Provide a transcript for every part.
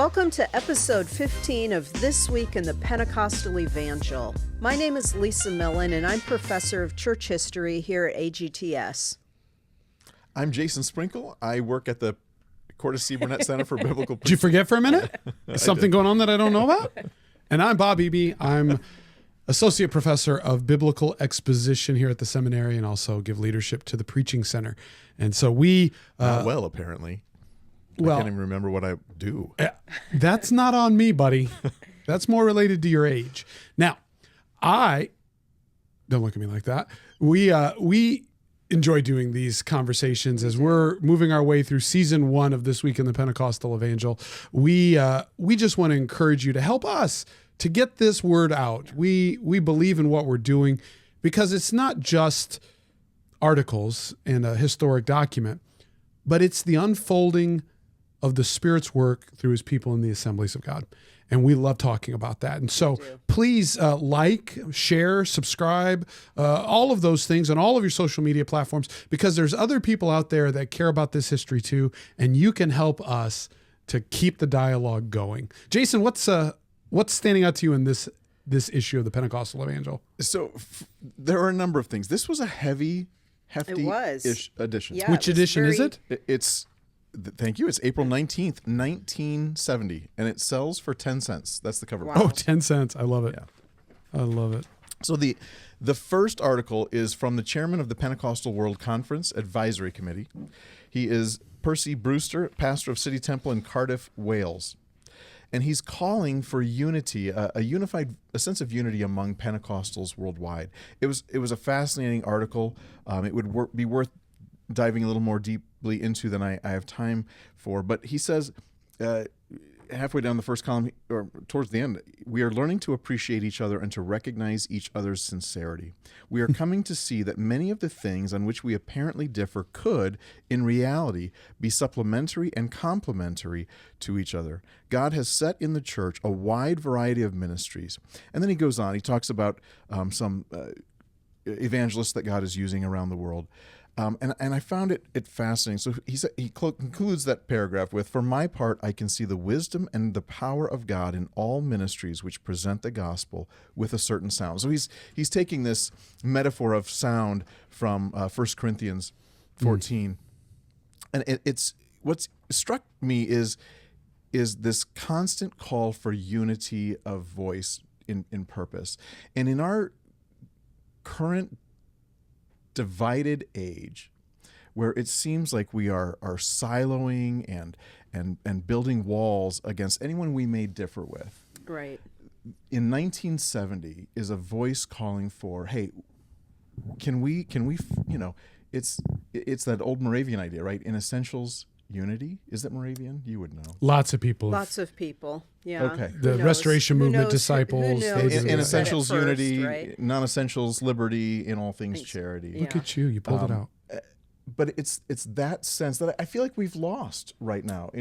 Welcome to episode 15 of This Week in the Pentecostal Evangel. My name is Lisa Millen, and I'm professor of church history here at AGTS. I'm Jason Sprinkle. I work at the Cordes C. Burnett Center for Biblical... Did you forget for a minute? Is something going on that I don't know about? And I'm Bob Eby. I'm associate professor of biblical exposition here at the seminary and also give leadership to the preaching center. And so we... well, apparently. I can't even remember what I do. That's not on me, buddy. That's more related to your age. Now, don't look at me like that. We enjoy doing these conversations as we're moving our way through season 1 of This Week in the Pentecostal Evangel. We just want to encourage you to help us to get this word out. We believe in what we're doing because it's not just articles and a historic document, but it's the unfolding of the Spirit's work through his people in the assemblies of God. And we love talking about that. And so please like, share, subscribe, all of those things on all of your social media platforms, because there's other people out there that care about this history too, and you can help us to keep the dialogue going. Jason, what's standing out to you in this issue of the Pentecostal Evangel? So there are a number of things. This was a hefty edition. Yeah, Which edition is it? Thank you. It's April 19th, 1970, and it sells for 10 cents. That's the cover. Wow. Oh, 10 cents. I love it. Yeah. I love it. So the first article is from the chairman of the Pentecostal World Conference Advisory Committee. He is Percy Brewster, pastor of City Temple in Cardiff, Wales. And he's calling for unity, a sense of unity among Pentecostals worldwide. It was a fascinating article. It would be worth diving a little more deeply into than I have time for. But he says, halfway down the first column, or towards the end, we are learning to appreciate each other and to recognize each other's sincerity. We are coming to see that many of the things on which we apparently differ could, in reality, be supplementary and complementary to each other. God has set in the church a wide variety of ministries. And then he goes on. He talks about some evangelists that God is using around the world. And I found it fascinating. So he concludes that paragraph with, "For my part, I can see the wisdom and the power of God in all ministries which present the gospel with a certain sound." So he's taking this metaphor of sound from 1 Corinthians 14. And it's what's struck me is this constant call for unity of voice in purpose. And in our current divided age, where it seems like we are siloing and building walls against anyone we may differ with. Right. In 1970 is a voice calling for, hey, can we it's that old Moravian idea, right? In essentials, unity. Is that Moravian? You would know. Lots of people. Yeah. Okay. The Restoration Movement disciples. In essentials, first, unity. right? Non-essentials, liberty. In all things, charity. Yeah. Look at you. You pulled it out. But it's that sense that I feel like we've lost right now,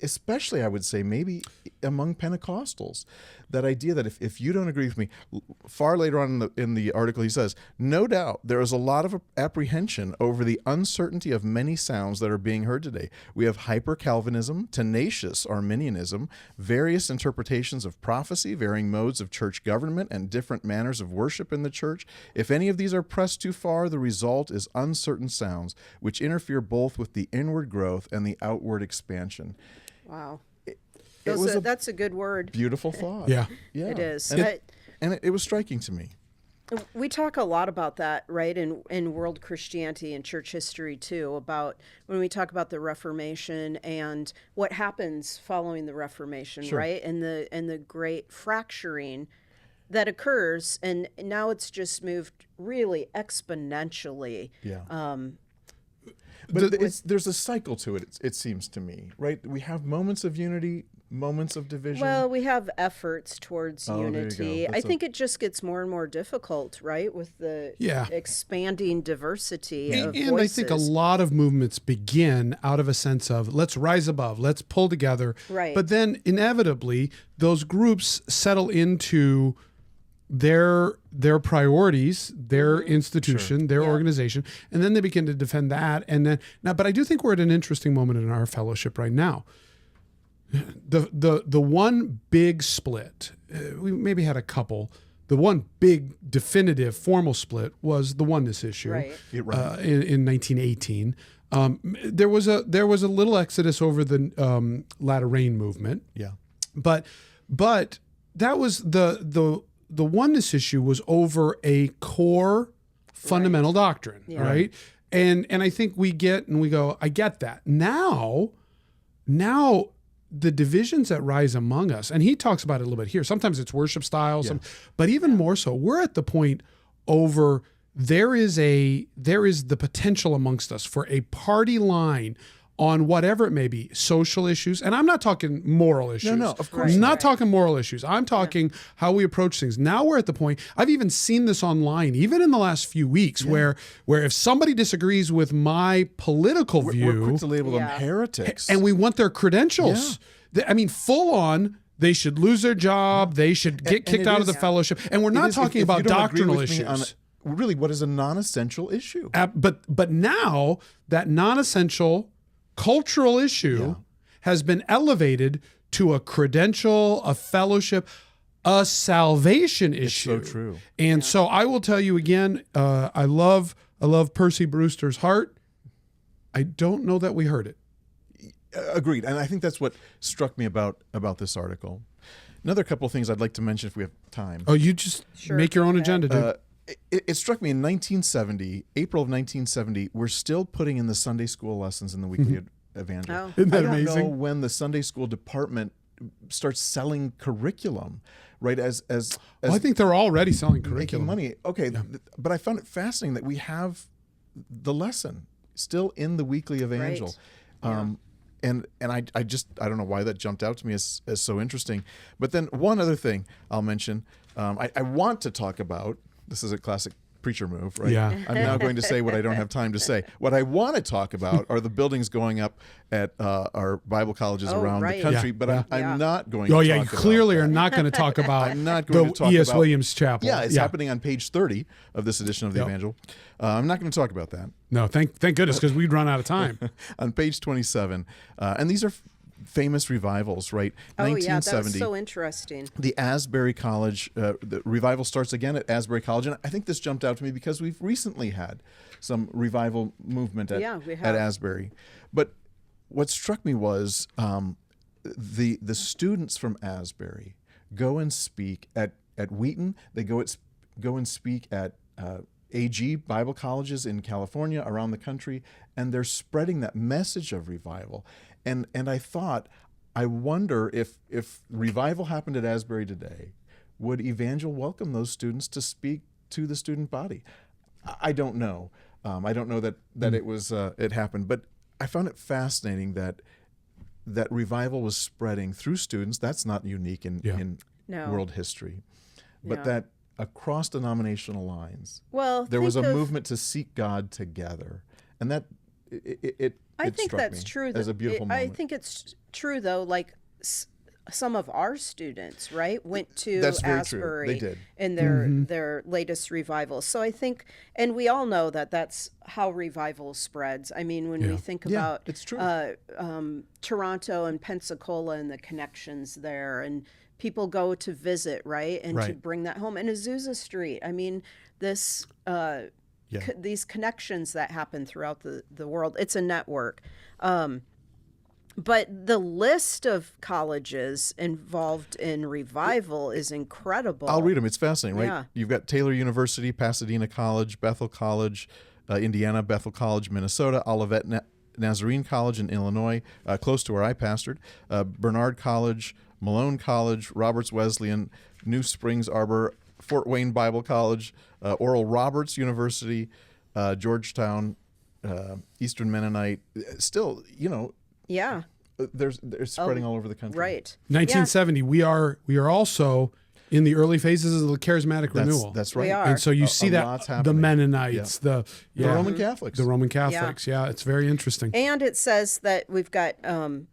especially I would say maybe among Pentecostals, that idea that if you don't agree with me, far later on in the article he says, no doubt there is a lot of apprehension over the uncertainty of many sounds that are being heard today. We have hyper-Calvinism, tenacious Arminianism, various interpretations of prophecy, varying modes of church government, and different manners of worship in the church. If any of these are pressed too far, the result is uncertain sounds, which interfere both with the inward growth and the outward expansion. Wow. That's a good word. Beautiful thought. Yeah. It is. And it was striking to me. We talk a lot about that, right, in world Christianity and church history too, about when we talk about the Reformation and what happens following the Reformation, Sure. right, and the great fracturing that occurs, and now it's just moved really exponentially. Yeah. But there's a cycle to it, it seems to me, right? We have moments of unity, moments of division. Well, we have efforts towards There you unity. go. I think it just gets more and more difficult, right, with the expanding diversity of voices. And I think a lot of movements begin out of a sense of let's rise above, let's pull together. Right. But then inevitably those groups settle into their priorities, their institution, their organization, and then they begin to defend that. And then but I do think we're at an interesting moment in our fellowship right now. the one big split, we maybe had a couple. The one big definitive formal split was the oneness issue Right. in 1918. There was a little exodus over the latter rain movement, Yeah. but that was the oneness issue was over a core fundamental doctrine, Yeah. right? And I think we go, I get that. Now the divisions that rise among us, and he talks about it a little bit here. Sometimes it's worship styles, but even more so, we're at the point over there is the potential amongst us for a party line on whatever it may be, social issues. And I'm not talking moral issues. No, of course I'm not. not talking moral issues. I'm talking how we approach things. Now we're at the point, I've even seen this online, even in the last few weeks, where if somebody disagrees with my political view, We're quick to label them Yeah. heretics. and we want their credentials. I mean, full on, they should lose their job. They should get And kicked it out of the is- fellowship. And we're It not is- talking if about you don't agree doctrinal with me issues. on really what is a non-essential issue. But now that non-essential cultural issue has been elevated to a credential, a fellowship, a salvation issue. so true. And so I will tell you again, I love Percy Brewster's heart. I don't know that we heard it. Agreed. And I think that's what struck me about this article. Another couple of things I'd like to mention if we have time. Oh, you just Sure, make your own go ahead. agenda, dude. It struck me in 1970, April of 1970, we're still putting in the Sunday school lessons in the weekly evangel. Oh. Isn't that I don't amazing? know when the Sunday school department starts selling curriculum, right? As Well, I think they're already selling making curriculum. money. Okay, but I found it fascinating that we have the lesson still in the weekly evangel. Right. And I don't know why that jumped out to me as so interesting. But then one other thing I'll mention, I want to talk about, this is a classic preacher move, right? Yeah. I'm now going to say what I don't have time to say. What I want to talk about are the buildings going up at our Bible colleges Oh, around right. the country, Yeah, but yeah. I'm Yeah. not going to Oh talk yeah, you about clearly that. are not going to talk about I'm not going the to talk E.S. about Williams Chapel. Yeah, it's happening on page 30 of this edition of the Yep. Evangel. I'm not going to talk about that. No, thank goodness, because we'd run out of time. On page 27, and these are famous revivals, right? Oh, yeah, that 1970. was so interesting. The Asbury College, the revival starts again at Asbury College. And I think this jumped out to me because we've recently had some revival movement at, Yeah, we at have. Asbury. But what struck me was the students from Asbury go and speak at Wheaton. They go and speak at AG Bible colleges in California, around the country, and they're spreading that message of revival. And I thought, I wonder if revival happened at Asbury today, would Evangel welcome those students to speak to the student body? I don't know. I don't know that it was it happened, but I found it fascinating that revival was spreading through students. That's not unique in No. world history, but Yeah. that across denominational lines, Well, there was a think of- movement to seek God together, and that it I think struck that's me true. as a beautiful I moment. think it's true though. Like some of our students, right, went to That's very true. Asbury They did. in their latest revival. So I think, and we all know that that's how revival spreads. I mean, when we think Yeah, about it's true. Toronto and Pensacola and the connections there, and people go to visit, right, and to Right. bring that home. And Azusa Street. I mean, this. These connections that happen throughout the world. It's a network. But the list of colleges involved in revival is incredible. I'll read them. It's fascinating, right? Yeah. You've got Taylor University, Pasadena College, Bethel College, Indiana, Bethel College, Minnesota, Olivet Nazarene College in Illinois, close to where I pastored, Bernard College, Malone College, Roberts Wesleyan, New Springs Arbor, Fort Wayne Bible College, Oral Roberts University, Georgetown, Eastern Mennonite. Still, Yeah, they're spreading all over the country. right. 1970, we are also in the early phases of the charismatic renewal. That's right. We are. And so you see that lot's the happening. Mennonites, the Roman Catholics. the Roman Catholics. Yeah, it's very interesting. And it says that we've got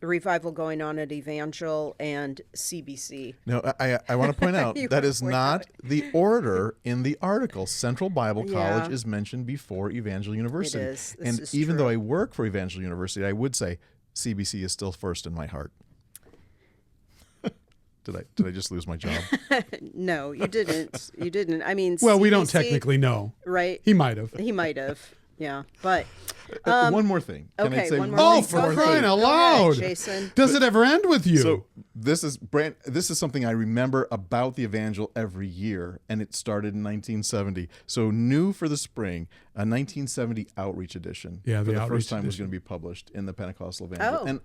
revival going on at Evangel and CBC. No, I want to point out You that wanna is point not out. the order in the article. Central Bible College Yeah. is mentioned before Evangel University. is. This And is even true. though I work for Evangel University, I would say CBC is still first in my heart. Did I just lose my job? No, you didn't. You didn't. I mean, Well, we don't CBC, technically know. right? He might have. He might have. Yeah, but One more thing. Can I okay, say one more Oh, thing. for Go ahead. crying out Go ahead, loud. Jason. Does it ever end with you? So this is something I remember about the Evangel every year, and it started in 1970. So new for the spring, a 1970 outreach edition. Yeah, for the the outreach first time was edition. going to be published in the Pentecostal Evangel. Oh.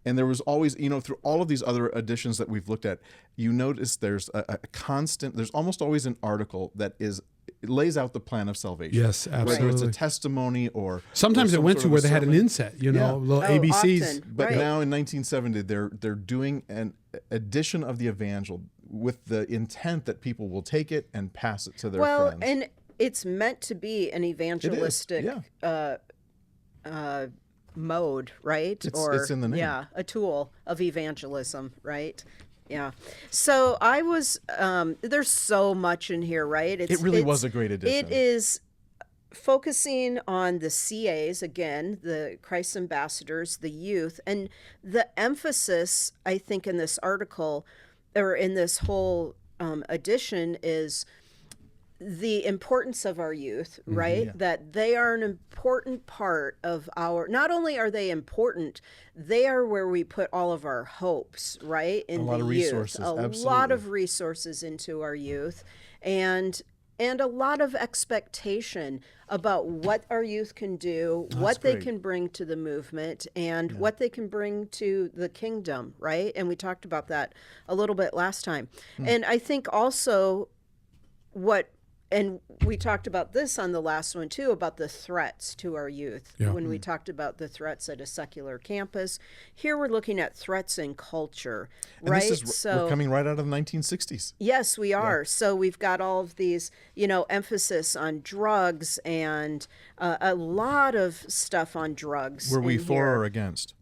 And there was always, through all of these other editions that we've looked at, you notice there's a constant. There's almost always an article that it lays out the plan of salvation. Yes, Whether it's absolutely. a testimony or Sometimes or it some went sort to of where a they had an sermon. inset, Yeah. little Oh, ABCs. often. But Right. now in 1970, they're doing an edition of the Evangel with the intent that people will take it and pass it to their Well, friends. and it's meant to be an evangelistic yeah. mode, right? It's in the name. Yeah, a tool of evangelism, right? Yeah. So I was, there's so much in here, right? It really was a great edition. It is focusing on the CAs, again, the Christ ambassadors, the youth, and the emphasis, I think, in this article or in this whole edition is the importance of our youth, right? yeah. That they are an important part of not only are they important, they are where we put all of our hopes, right? In A lot the of youth. resources, A lot absolutely. of resources into our youth. And a lot of expectation about what our youth can do, what they great. can bring to the movement, and what they can bring to the kingdom, right? And we talked about that a little bit last time. And I think also and we talked about this on the last one too, about the threats to our youth. Yeah. When we talked about the threats at a secular campus, here we're looking at threats in culture, And right? we're coming right out of the 1960s. Yes, we are. So we've got all of these, emphasis on drugs and a lot of stuff on drugs. Were we in for here. or against?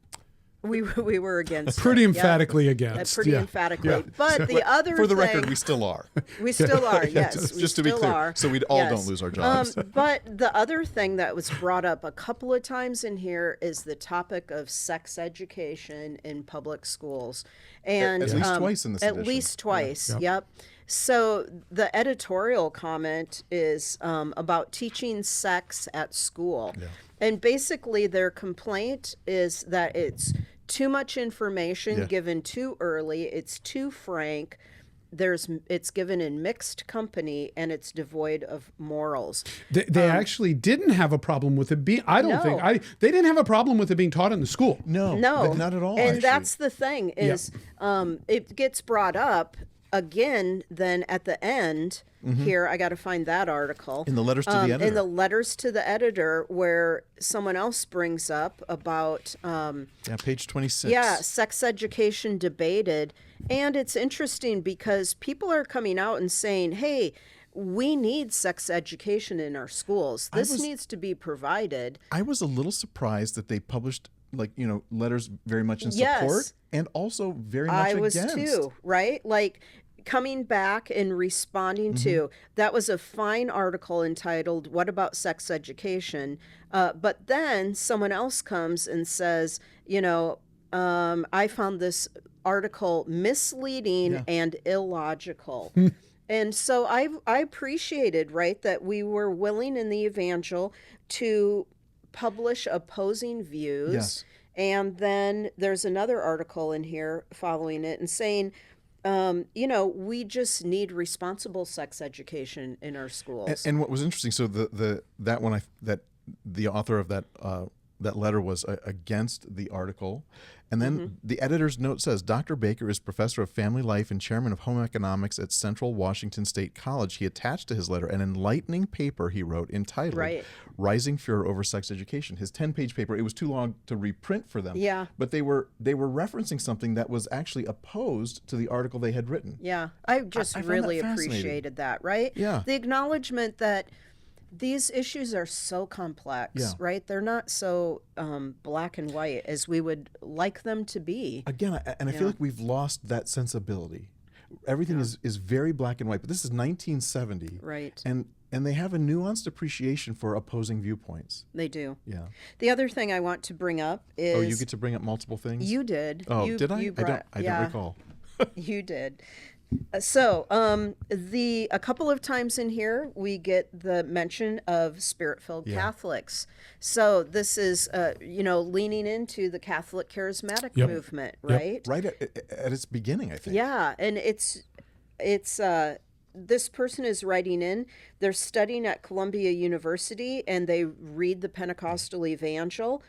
We were against. Pretty it, yep. emphatically against. Pretty yeah. emphatically. Yeah. But the other For the thing, record, we still are. we still are. Yes, we Just to still be clear, are. so we all Yes. don't lose our jobs. But the other thing that was brought up a couple of times in here is the topic of sex education in public schools, and At least twice in this At edition. least twice. Yep. Yep. So the editorial comment is about teaching sex at school, and basically their complaint is that it's too much information Yeah. given too early. It's too frank. It's given in mixed company, and it's devoid of morals. They actually didn't have a problem with it being. I don't No. think they didn't have a problem with it being taught in the school. No, not at all. And actually. that's the thing is, it gets brought up again. Then at the end here, I got to find that article in the letters to the editor. In the letters to the editor, where someone else brings up about page 26. sex education debated. And it's interesting because people are coming out and saying, hey, we need sex education in our schools. This needs to be provided. I was a little surprised that they published letters very much in Yes. support and also very much I was against. too, right? Like coming back and responding to that was a fine article entitled "What About Sex Education?" But then someone else comes and says, I found this article misleading and illogical. And so I appreciated, right, that we were willing in the Evangel to publish opposing views. Yes. And then there's another article in here following it and saying, we just need responsible sex education in our schools. And what was interesting, so the author of that letter was against the article. And then the editor's note says, Dr. Baker is professor of family life and chairman of home economics at Central Washington State College. He attached to his letter an enlightening paper he wrote entitled Rising Furor Over Sex Education. His 10-page paper, it was too long to reprint for them. Yeah. But they were referencing something that was actually opposed to the article they had written. Yeah, I just I found really that fascinating. appreciated that, right? Yeah. The acknowledgement that these issues are so complex, right? They're not so black and white as we would like them to be. Again, I feel like we've lost that sensibility. Everything is very black and white, but this is 1970. Right. And they have a nuanced appreciation for opposing viewpoints. They do. Yeah. The other thing I want to bring up is... Oh, you get to bring up multiple things? You did. Oh, You- did I? you brought- I don't recall. You did. A couple of times in here we get the mention of Spirit-filled Catholics. So this is, leaning into the Catholic charismatic Yep. movement, Yep. right? Right at its beginning, I think. Yeah, and it's this person is writing in. They're studying at Columbia University, and they read the Pentecostal Evangel.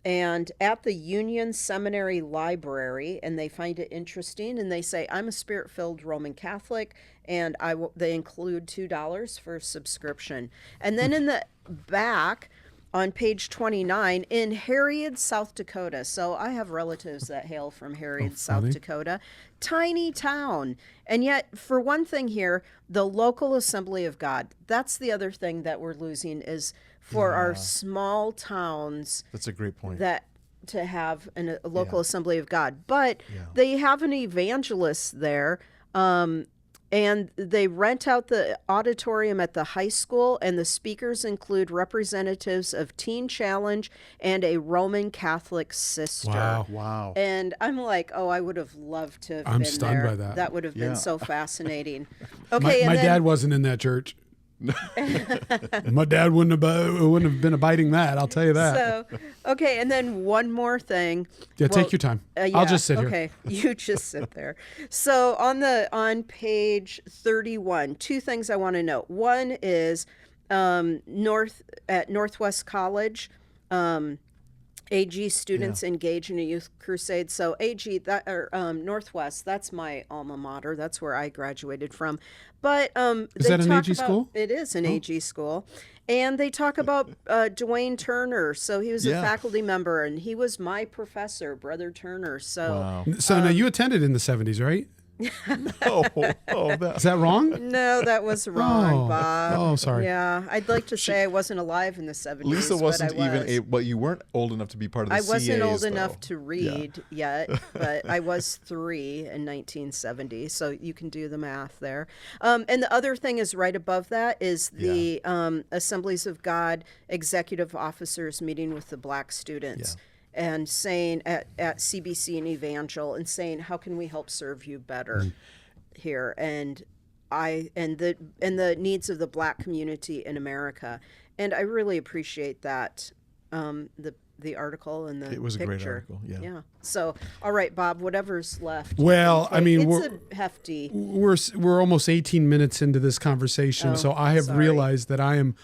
And at the Union Seminary Library, and they find it interesting, and they say, "I'm a Spirit-filled Roman Catholic," and they include $2 for subscription. And then in the back, on page 29, in Harriet, South Dakota. So I have relatives that hail from Harriet, South funny. Dakota. Tiny town. And yet, for one thing here, the local Assembly of God. That's the other thing that we're losing is for our small towns That's a great point. that to have a local Assembly of God. But they have an evangelist there. And they rent out the auditorium at the high school, and the speakers include representatives of Teen Challenge and a Roman Catholic sister. Wow. Wow. And I'm like, oh, I would have loved to have I'm been stunned there. by that. That would have been so fascinating. My, Okay, and my then, dad wasn't in that church. My dad wouldn't have been abiding that. I'll tell you that. So, okay, and then one more thing. Yeah, Well, take your time. yeah, I'll just sit here. Okay, you just sit there. So on page 31, two things I want to note. One is Northwest College. AG students engage in a youth crusade. So Northwest, that's my alma mater. That's where I graduated from. But Is that an AG school? It is an AG school. And they talk about Dwayne Turner. So he was a faculty member, and he was my professor, Brother Turner. So So now you attended in the 70s, right? Is that wrong? no, that was wrong, Bob. Oh, sorry. Yeah, I'd like to say I wasn't alive in the 70s. Lisa wasn't but I was. even able, but you weren't old enough to be part of the I wasn't CAs, old though. enough to read yet, but I was 3 in 1970, so you can do the math there. And the other thing is right above that is the Assemblies of God executive officers meeting with the black students. And saying at CBC and Evangel and saying, how can we help serve you better here? And the needs of the black community in America. And I really appreciate that, the article and the It was a picture. great article, yeah. So, all right, Bob, whatever's left. Well, I mean, it's a hefty. We're almost 18 minutes into this conversation, so I have realized that I'm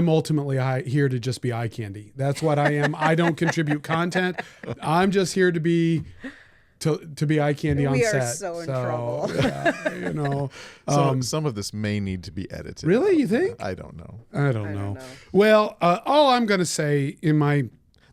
ultimately here to just be eye candy. That's what I am. I don't contribute content. I'm just here to be eye candy on We set. are so in trouble. Yeah, Some of this may need to be edited. Really? You think? I don't know. I don't know. Well, all I'm going to say in my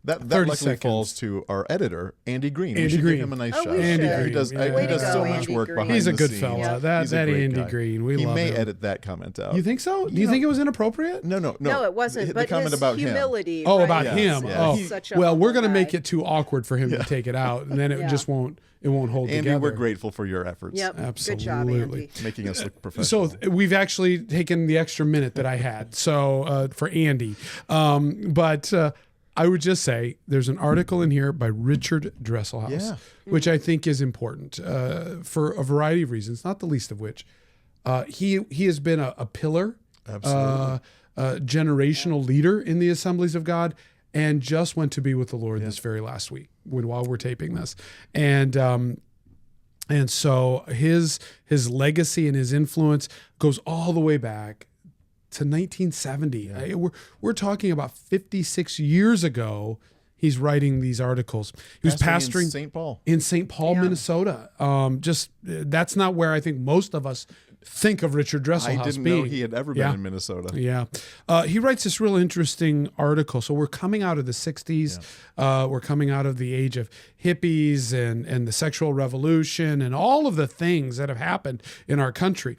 That 30 luckily seconds. falls to our editor, Andy Green. We Andy should Green. give him a nice Oh, shout. we Andy should. Green. He does, Yeah. he does Way to so go, much Andy work Green. behind He's a the good scenes. fella. Yeah. That He's a great Andy guy. Green. We he love may him. edit that comment out. You think so? Do you think it was inappropriate? No, No, it wasn't. The but comment his about humility. Oh, right? about Yes, him. yeah. Oh, He's such a well, we're humble going to make guy. it too awkward for him to take it out, and then it just won't hold Andy, together. we're grateful for your efforts. Yep. Good job, Absolutely. Andy. Making us look professional. So we've actually taken the extra minute that I had. So for Andy, but I would just say there's an article in here by Richard Dresselhaus, which I think is important for a variety of reasons, not the least of which he has been a pillar, generational leader in the Assemblies of God, and just went to be with the Lord this very last week while we're taping this, and so his legacy and his influence goes all the way back to 1970. We're talking about 56 years ago. He's writing these articles. He was pastoring in St. Paul, St. Paul, Minnesota. That's not where I think most of us think of Richard Dresselhaus I didn't being. know he had ever been in Minnesota. Yeah. He writes this real interesting article. So we're coming out of the 60s. We're coming out of the age of hippies and the sexual revolution and all of the things that have happened in our country.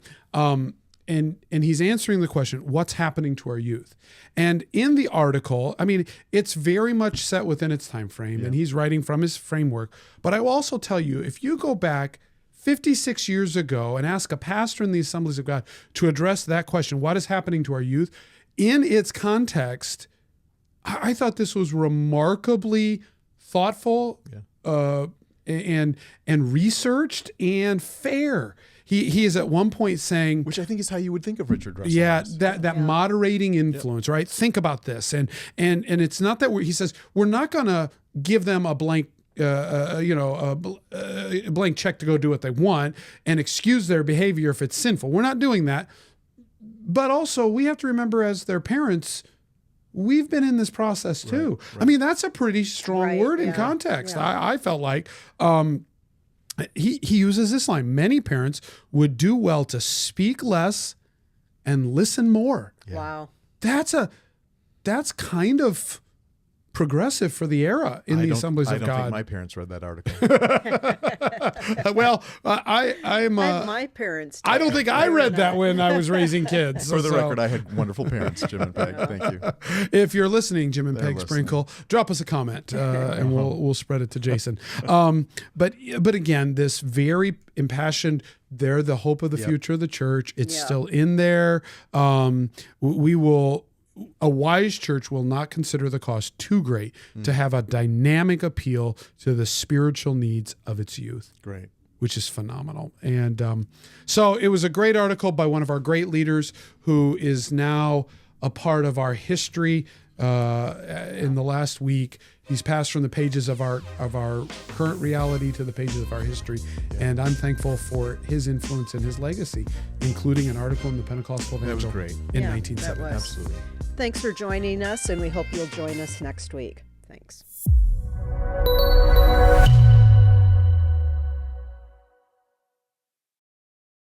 And he's answering the question, what's happening to our youth? And in the article, I mean, it's very much set within its time frame, and he's writing from his framework. But I will also tell you, if you go back 56 years ago and ask a pastor in the Assemblies of God to address that question, what is happening to our youth? In its context, I thought this was remarkably thoughtful, and researched and fair. He is at one point saying, Which I think is how you would think of Richard Russell. yeah, that moderating influence, right? Think about this, and it's not that he says we're not going to give them a blank. A blank check to go do what they want and excuse their behavior if it's sinful. We're not doing that. But also, we have to remember as their parents, we've been in this process too. Right. I mean, that's a pretty strong word in context. Yeah. I felt like he uses this line. Many parents would do well to speak less and listen more. Yeah. Wow. That's kind of progressive for the era in the Assemblies of God. I don't think my parents read that article. Well, I'm my parents did. I don't think I read that when I was raising kids. For the record, I had wonderful parents, Jim and Peg. Thank you. If you're listening, Jim and Peg Sprinkle, drop us a comment and we'll spread it to Jason. But again, this very impassioned, they're the hope of the future of the church. It's still in there. A wise church will not consider the cost too great to have a dynamic appeal to the spiritual needs of its youth. Great. Which is phenomenal. And so it was a great article by one of our great leaders who is now a part of our history. In the last week, he's passed from the pages of our current reality to the pages of our history. And I'm thankful for his influence and his legacy, including an article in the Pentecostal Evangel that was great. In 1970. Absolutely. Thanks for joining us, and we hope you'll join us next week. Thanks.